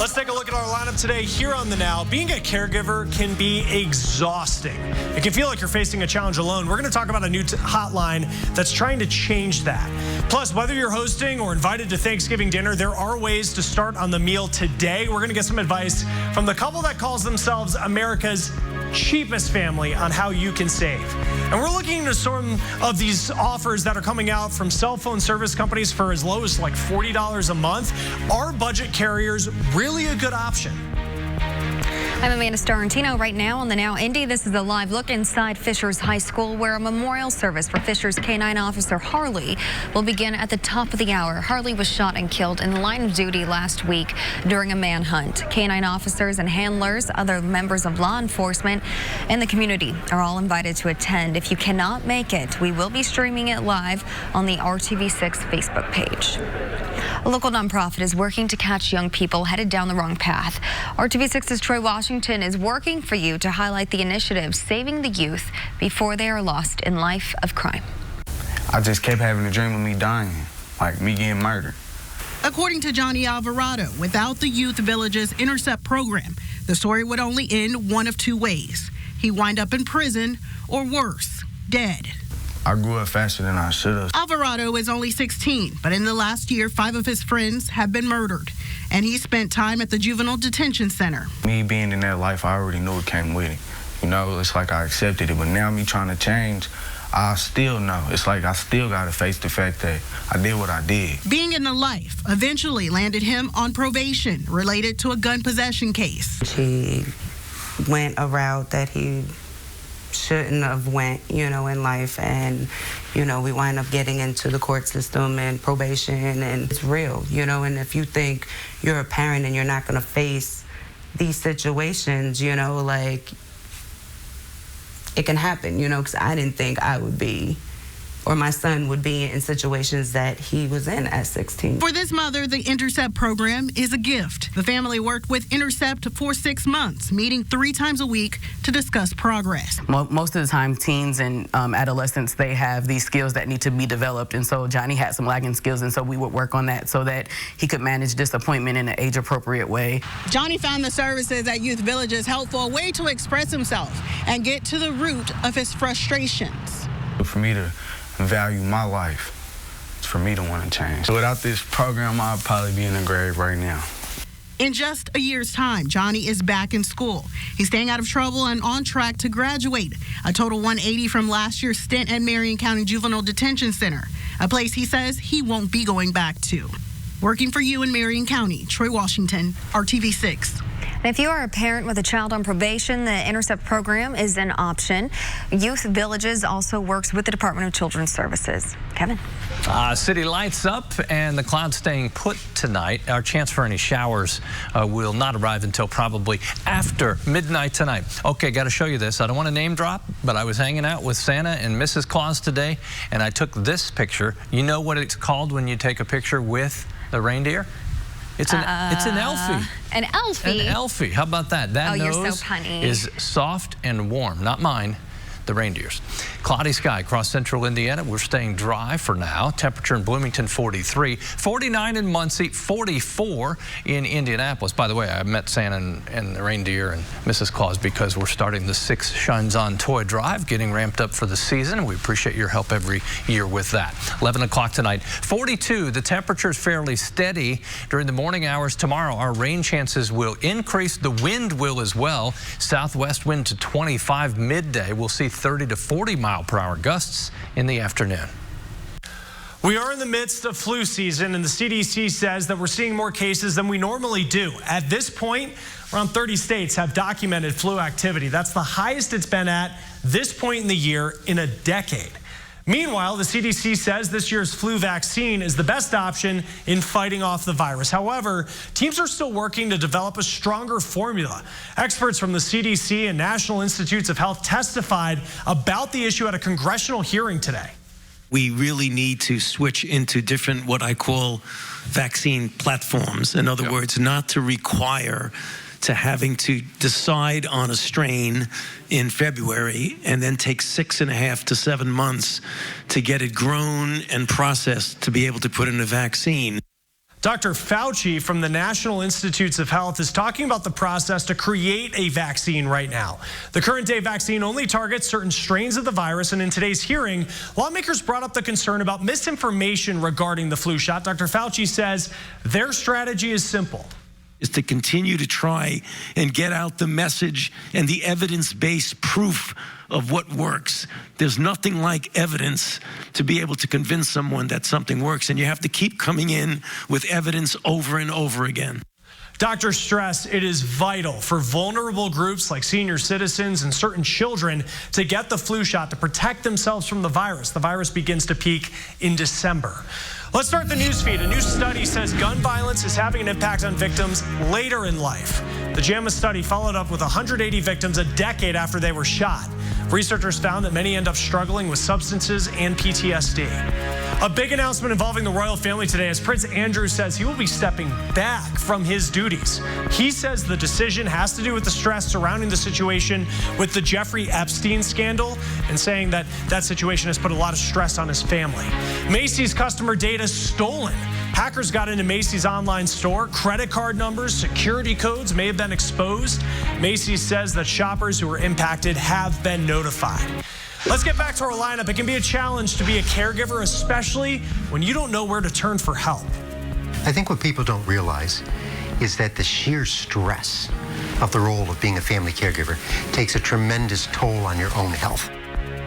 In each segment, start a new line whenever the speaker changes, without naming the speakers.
Let's take a look at our lineup today here on The Now. Being a caregiver can be exhausting. It can feel like you're facing a challenge alone. We're going to talk about a new hotline that's trying to change that. Plus, whether you're hosting or invited to Thanksgiving dinner, there are ways to start on the meal today. We're going to get some advice from the couple that calls themselves America's cheapest family on how you can save. And we're looking into some of these offers that are coming out from cell phone service companies for as low as like $40 a month. Are budget carriers really a good option?
I'm Amanda Starantino. Right now on The Now Indy, this is a live look inside Fishers High School, where a memorial service for Fishers K-9 officer Harley will begin at the top of the hour. Harley was shot and killed in the line of duty last week during a manhunt. K-9 officers and handlers, other members of law enforcement, and the community are all invited to attend. If you cannot make it, we will be streaming it live on the RTV6 Facebook page. A local nonprofit is working to catch young people headed down the wrong path. RTV6's Troy Washington is working for you to highlight the initiative saving the youth before they are lost in life of crime.
I just kept having a dream of me dying, like me getting murdered.
According to Johnny Alvarado, without the Youth Village's Intercept program, the story would only end one of two ways. He'd wind up in prison, or worse, dead.
I grew up faster than I should have.
Alvarado is only 16, but in the last year, 5 of his friends have been murdered, and he spent time at the juvenile detention center.
Me being in that life, I already knew it came with it. You know, it's like I accepted it, but now me trying to change, I still know. It's like I still got to face the fact that I did what I did. Being in the life eventually landed him on probation related to a gun possession case.
He went a route that he shouldn't have went, in life, and, we wind up getting into the court system and probation, and it's real, and if you think you're a parent and you're not going to face these situations, like, it can happen, because I didn't think I would be, or my son would be in situations that he was in at 16.
For this mother, the Intercept program is a gift. The family worked with Intercept for 6 months, meeting 3 times a week to discuss progress.
Most of the time, teens and adolescents, they have these skills that need to be developed, and so Johnny had some lagging skills, and so we would work on that so that he could manage disappointment in an age-appropriate way.
Johnny found the services at Youth Villages helpful, a way to express himself and get to the root of his frustrations.
For me to value my life, it's for me to want to change. Without this program, I'd probably be in the grave right now.
In just a year's time, Johnny is back in school. He's staying out of trouble and on track to graduate. A total 180 from last year's stint at Marion County Juvenile Detention Center, a place he says he won't be going back to. Working for you in Marion County, Troy Washington, RTV6.
And if you are a parent with a child on probation, the Intercept program is an option. Youth Villages also works with the Department of Children's Services. Kevin?
City lights up and the clouds staying put tonight. Our chance for any showers will not arrive until probably after midnight tonight. Okay, got to show you this. I don't want to name drop, but I was hanging out with Santa and Mrs. Claus today, and I took this picture. You know what it's called when you take a picture with the reindeer? It's an Elfie.
An Elfie?
An Elfie. How about that? That
nose
you're so
punny.
Is soft and warm. Not mine. The reindeers. Cloudy sky across central Indiana. We're staying dry for now. Temperature in Bloomington 43, 49 in Muncie, 44 in Indianapolis. By the way, I met Santa and the reindeer and Mrs. Claus because we're starting the 6 Shines On toy drive, getting ramped up for the season. We appreciate your help every year with that. 11 o'clock tonight, 42. The temperature is fairly steady during the morning hours tomorrow. Our rain chances will increase. The wind will as well. Southwest wind to 25 midday. We'll see 30 to 40 mile-per-hour gusts in the afternoon.
We are in the midst of flu season, and the CDC says that we're seeing more cases than we normally do. At this point, around 30 states have documented flu activity. That's the highest it's been at this point in the year in a decade. Meanwhile, the CDC says this year's flu vaccine is the best option in fighting off the virus. However, teams are still working to develop a stronger formula. Experts from the CDC and National Institutes of Health testified about the issue at a congressional hearing today.
We really need to switch into different, what I call vaccine platforms. In other words, not to require to having to decide on a strain in February and then take 6.5 to 7 months to get it grown and processed to be able to put in a vaccine.
Dr. Fauci from the National Institutes of Health is talking about the process to create a vaccine right now. The current day vaccine only targets certain strains of the virus, and in today's hearing, lawmakers brought up the concern about misinformation regarding the flu shot. Dr. Fauci says their strategy is simple.
Is to continue to try and get out the message and the evidence-based proof of what works. There's nothing like evidence to be able to convince someone that something works, and you have to keep coming in with evidence over and over again.
Doctors stress it is vital for vulnerable groups like senior citizens and certain children to get the flu shot to protect themselves from the virus. The virus begins to peak in December. Let's start the news feed. A new study says gun violence is having an impact on victims later in life. The JAMA study followed up with 180 victims a decade after they were shot. Researchers found that many end up struggling with substances and PTSD. A big announcement involving the royal family today as Prince Andrew says he will be stepping back from his duties. He says the decision has to do with the stress surrounding the situation with the Jeffrey Epstein scandal, and saying that that situation has put a lot of stress on his family. Macy's customer data stolen. Hackers got into Macy's online store. Credit card numbers, security codes may have been exposed. Macy's says that shoppers who were impacted have been notified. Let's get back to our lineup. It can be a challenge to be a caregiver, especially when you don't know where to turn for help.
I think what people don't realize is that the sheer stress of the role of being a family caregiver takes a tremendous toll on your own health.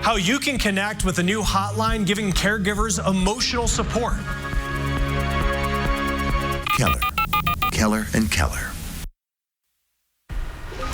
How you can connect with a new hotline giving caregivers emotional support.
Keller and Keller.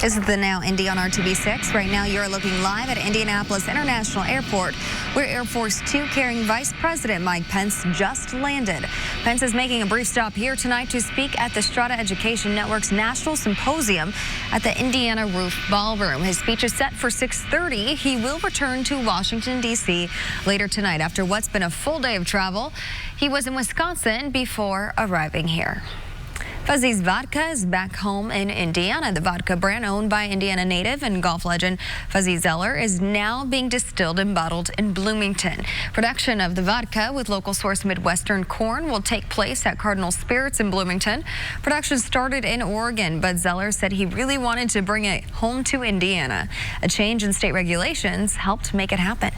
This is the Now Indy on RTV6. Right now, you're looking live at Indianapolis International Airport, where Air Force 2 carrying Vice President Mike Pence just landed. Pence is making a brief stop here tonight to speak at the Strata Education Network's National Symposium at the Indiana Roof Ballroom. His speech is set for 6:30. He will return to Washington, D.C. later tonight after what's been a full day of travel. He was in Wisconsin before arriving here. Fuzzy's Vodka is back home in Indiana. The vodka brand, owned by Indiana native and golf legend Fuzzy Zoeller, is now being distilled and bottled in Bloomington. Production of the vodka with local source Midwestern corn will take place at Cardinal Spirits in Bloomington. Production started in Oregon, but Zoeller said he really wanted to bring it home to Indiana. A change in state regulations helped make it happen.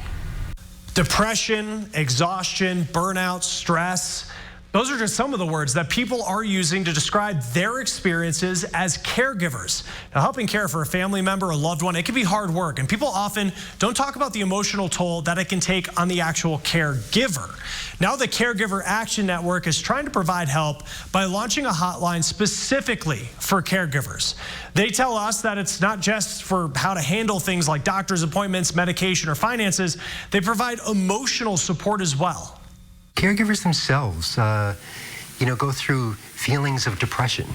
Depression, exhaustion, burnout, stress. Those are just some of the words that people are using to describe their experiences as caregivers. Now, helping care for a family member, a loved one, it can be hard work, and people often don't talk about the emotional toll that it can take on the actual caregiver. Now, the Caregiver Action Network is trying to provide help by launching a hotline specifically for caregivers. They tell us that it's not just for how to handle things like doctor's appointments, medication, or finances. They provide emotional support as well.
Caregivers themselves, go through feelings of depression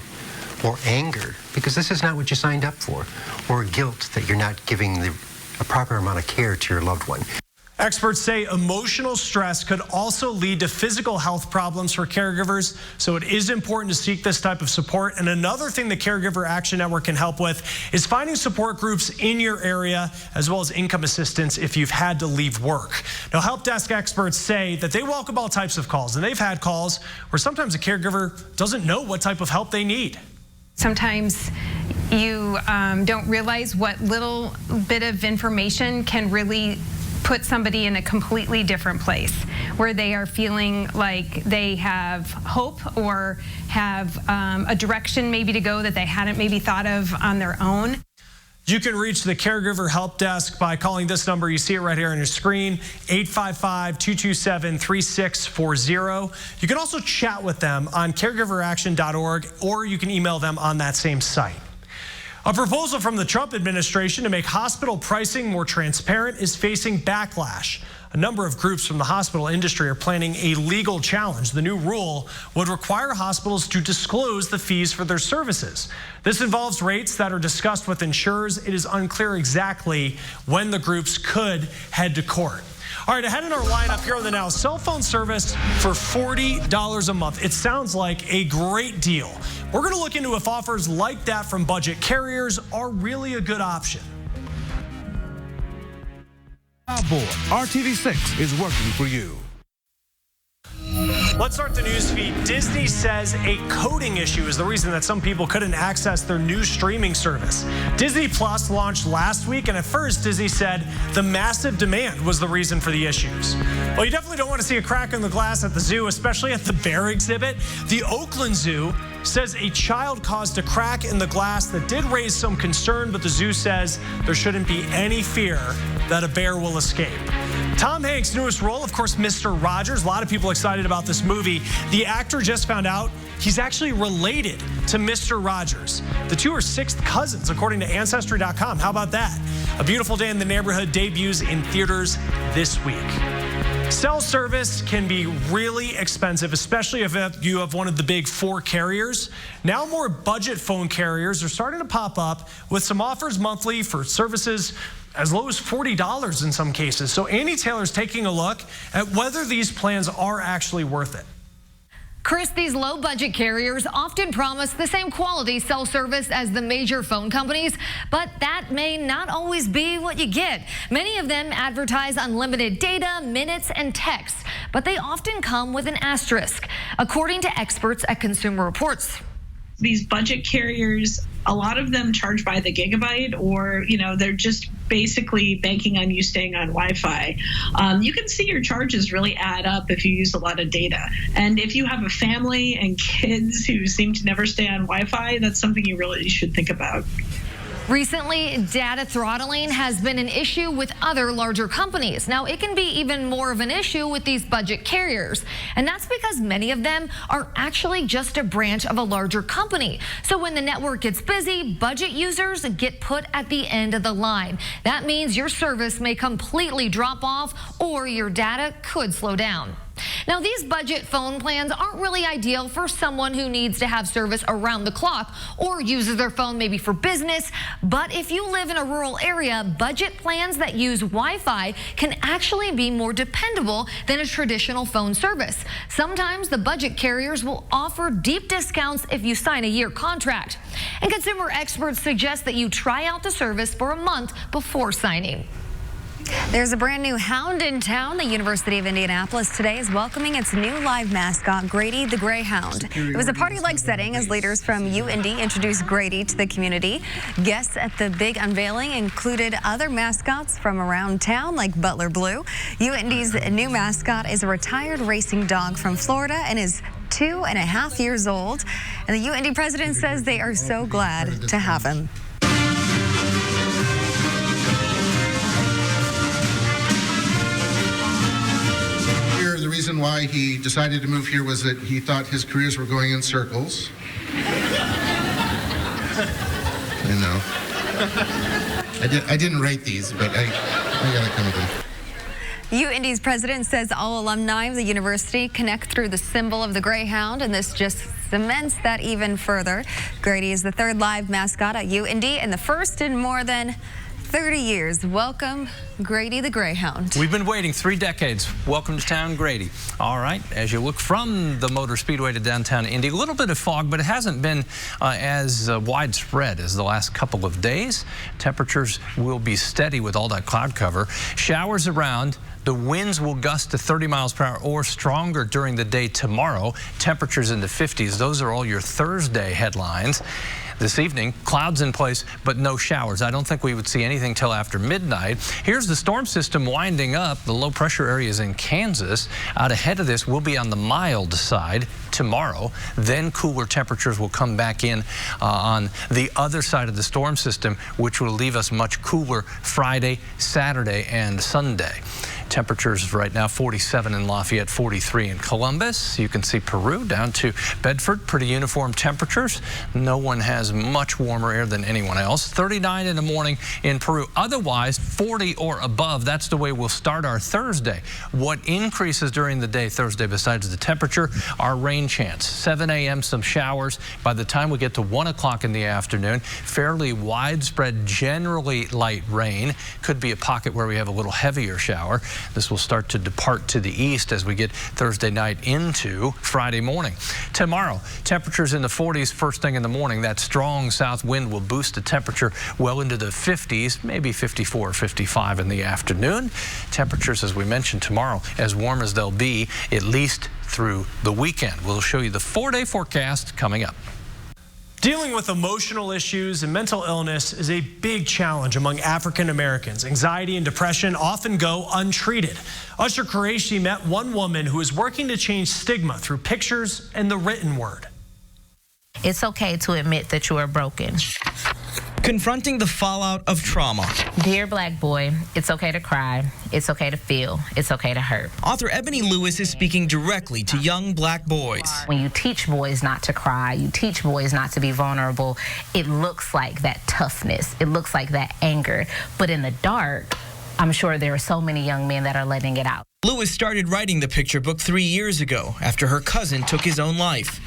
or anger because this is not what you signed up for, or guilt that you're not giving a proper amount of care to your loved one.
Experts say emotional stress could also lead to physical health problems for caregivers, so it is important to seek this type of support. And another thing the Caregiver Action Network can help with is finding support groups in your area, as well as income assistance if you've had to leave work. Now, help desk experts say that they welcome all types of calls, and they've had calls where sometimes a caregiver doesn't know what type of help they need.
Sometimes you don't realize what little bit of information can really put somebody in a completely different place where they are feeling like they have hope or have a direction maybe to go that they hadn't maybe thought of on their own.
You can reach the Caregiver Help Desk by calling this number. You see it right here on your screen, 855-227-3640. You can also chat with them on caregiveraction.org, or you can email them on that same site. A proposal from the Trump administration to make hospital pricing more transparent is facing backlash. A number of groups from the hospital industry are planning a legal challenge. The new rule would require hospitals to disclose the fees for their services. This involves rates that are discussed with insurers. It is unclear exactly when the groups could head to court. All right, ahead in our lineup here on the Now, cell phone service for $40 a month. It sounds like a great deal. We're going to look into if offers like that from budget carriers are really a good option.
Aboard, RTV6 is working for you.
Let's start the news feed. Disney says a coding issue is the reason that some people couldn't access their new streaming service. Disney Plus launched last week, and at first Disney said the massive demand was the reason for the issues. Well, you definitely don't want to see a crack in the glass at the zoo, especially at the bear exhibit. The Oakland Zoo says a child caused a crack in the glass that did raise some concern, but the zoo says there shouldn't be any fear that a bear will escape. Tom Hanks' newest role, of course, Mr. Rogers. A lot of people excited about this movie. The actor just found out he's actually related to Mr. Rogers. The two are sixth cousins, according to Ancestry.com. How about that? A Beautiful Day in the Neighborhood debuts in theaters this week. Cell service can be really expensive, especially if you have one of the big four carriers. Now more budget phone carriers are starting to pop up with some offers monthly for services as low as $40 in some cases. So Andy Taylor's taking a look at whether these plans are actually worth it.
Chris, these low-budget carriers often promise the same quality cell service as the major phone companies, but that may not always be what you get. Many of them advertise unlimited data, minutes, and texts, but they often come with an asterisk, according to experts at Consumer Reports.
These budget carriers, a lot of them charge by the gigabyte, or, they're just basically banking on you staying on Wi-Fi. You can see your charges really add up if you use a lot of data. And if you have a family and kids who seem to never stay on Wi-Fi, that's something you really should think about.
Recently, data throttling has been an issue with other larger companies. Now, it can be even more of an issue with these budget carriers, and that's because many of them are actually just a branch of a larger company. So when the network gets busy, budget users get put at the end of the line. That means your service may completely drop off or your data could slow down. Now, these budget phone plans aren't really ideal for someone who needs to have service around the clock or uses their phone maybe for business. But if you live in a rural area, budget plans that use Wi-Fi can actually be more dependable than a traditional phone service. Sometimes the budget carriers will offer deep discounts if you sign a year contract. And consumer experts suggest that you try out the service for a month before signing. There's a brand new hound in town. The University of Indianapolis today is welcoming its new live mascot, Grady the Greyhound. It was a party-like setting as leaders from UND introduced Grady to the community. Guests at the big unveiling included other mascots from around town, like Butler Blue. UND's new mascot is a retired racing dog from Florida and is 2.5 years old. And the UND president says they are so glad to have him.
The reason why he decided to move here was that he thought his careers were going in circles. I didn't write these, but I gotta come with them.
UND's president says all alumni of the university connect through the symbol of the Greyhound, and this just cements that even further. Grady is the third live mascot at UND and the first in more than 30 years. Welcome, Grady the Greyhound.
We've been waiting 3 decades. Welcome to town, Grady. All right, as you look from the Motor Speedway to downtown Indy, a little bit of fog, but it hasn't been as widespread as the last couple of days. Temperatures will be steady with all that cloud cover. Showers around. The winds will gust to 30 miles per hour or stronger during the day tomorrow. Temperatures in the 50s. Those are all your Thursday headlines. This evening, clouds in place, but no showers. I don't think we would see anything till after midnight. Here's the storm system winding up. The low pressure areas in Kansas. Out ahead of this, we'll be on the mild side tomorrow. Then cooler temperatures will come back in on the other side of the storm system, which will leave us much cooler Friday, Saturday, and Sunday. Temperatures right now 47 in Lafayette, 43 in Columbus. You can see Peru down to Bedford. Pretty uniform temperatures. No one has much warmer air than anyone else. 39 in the morning in Peru. Otherwise, 40 or above. That's the way we'll start our Thursday. What increases during the day Thursday besides the temperature? Our rain chance. 7 a.m. some showers. By the time we get to 1 o'clock in the afternoon, fairly widespread, generally light rain. Could be a pocket where we have a little heavier shower. This will start to depart to the east as we get Thursday night into Friday morning. Tomorrow, temperatures in the 40s first thing in the morning. That strong south wind will boost the temperature well into the 50s, maybe 54 or 55 in the afternoon. Temperatures, as we mentioned, tomorrow as warm as they'll be at least through the weekend. We'll show you the 4-day forecast coming up.
Dealing with emotional issues and mental illness is a big challenge among African Americans. Anxiety and depression often go untreated. Usher Qureshi met one woman who is working to change stigma through pictures and the written word.
It's okay to admit that you are broken.
Confronting the fallout of trauma.
Dear black boy, it's okay to cry. It's okay to feel. It's okay to hurt.
Author Ebony Lewis is speaking directly to young black boys.
When you teach boys not to cry, you teach boys not to be vulnerable, it looks like that toughness. It looks like that anger. But in the dark, I'm sure there are so many young men that are letting it out.
Lewis started writing the picture book 3 years ago after her cousin took his own life.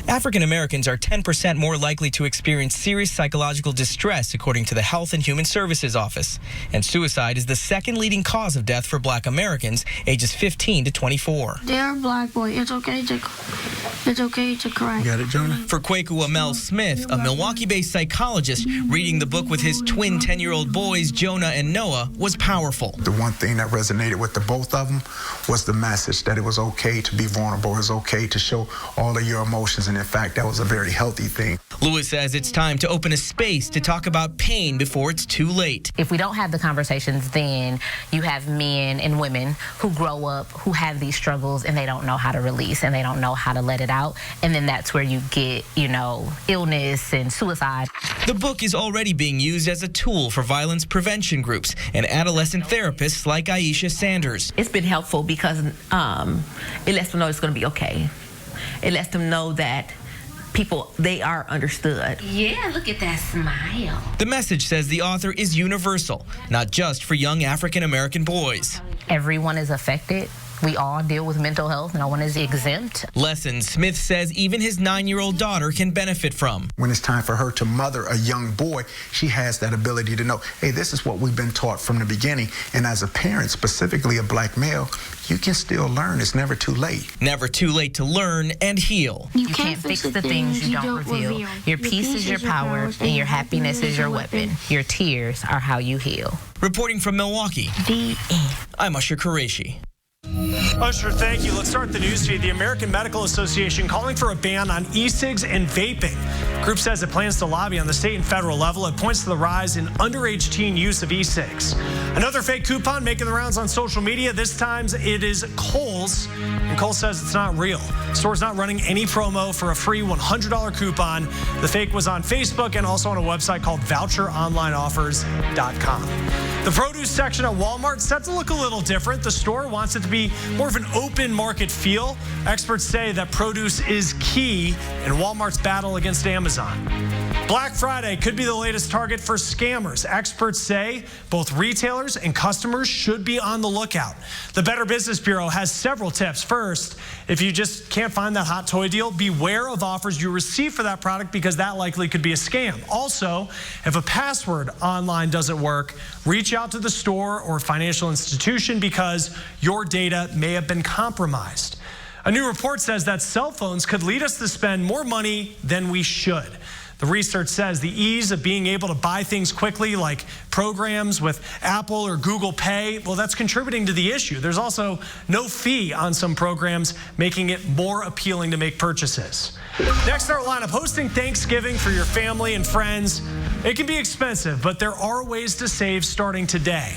African Americans are 10% more likely to experience serious psychological distress, according to the Health and Human Services Office. And suicide is the second leading cause of death for black Americans ages 15 to 24.
Dear black boy, it's okay to cry.
Got it, Jonah? For Kwaku Amel Smith, a Milwaukee-based psychologist, reading the book with his twin 10-year-old boys, Jonah and Noah, was powerful.
The one thing that resonated with the both of them was the message that it was okay to be vulnerable, it was okay to show all of your emotions, and in fact, that was a very healthy thing.
Lewis says it's time to open a space to talk about pain before it's too late.
If we don't have the conversations, then you have men and women who grow up, who have these struggles, and they don't know how to release, and they don't know how to let it out, and then that's where you get, illness and suicide.
The book is already being used as a tool for violence prevention groups and adolescent therapists like Aisha Sanders.
It's been helpful because it lets them know it's going to be okay. It lets them know that people, they are understood.
Yeah, look at that smile.
The message, says the author, is universal, not just for young African American boys.
Everyone is affected. We all deal with mental health. No one is exempt.
Lessons Smith says even his 9-year-old daughter can benefit from.
When it's time for her to mother a young boy, she has that ability to know, hey, this is what we've been taught from the beginning. And as a parent, specifically a black male, you can still learn. It's never too late.
Never too late to learn and heal.
You can't fix the things you don't reveal. Your peace is your power, and your happiness is your weapon. Your tears are how you heal.
Reporting from Milwaukee, I'm Usher Qureshi.
Usher, thank you. Let's start the news feed. The American Medical Association calling for a ban on e-cigs and vaping. Group says it plans to lobby on the state and federal level. It points to the rise in underage teen use of e-cigs. Another fake coupon making the rounds on social media. This time it is Kohl's, and Kohl's says it's not real. The store's not running any promo for a free $100 coupon. The fake was on Facebook and also on a website called voucheronlineoffers.com. The produce section at Walmart set to look a little different. The store wants it to be more of an open market feel. Experts say that produce is key in Walmart's battle against Amazon. Black Friday could be the latest target for scammers. Experts say both retailers and customers should be on the lookout. The Better Business Bureau has several tips. First, if you just can't find that hot toy deal, beware of offers you receive for that product because that likely could be a scam. Also, if a password online doesn't work, reach out to the store or financial institution because your data may have been compromised. A new report says that cell phones could lead us to spend more money than we should. The research says the ease of being able to buy things quickly, like programs with Apple or Google Pay, well, that's contributing to the issue. There's also no fee on some programs, making it more appealing to make purchases. Next in our lineup, hosting Thanksgiving for your family and friends. It can be expensive, but there are ways to save starting today.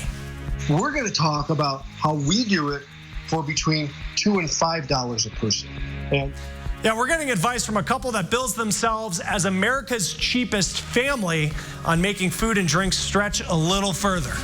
We're going to talk about how we do it for between $2 and $5 a person.
Yeah, we're getting advice from a couple that bills themselves as America's cheapest family on making food and drinks stretch a little further.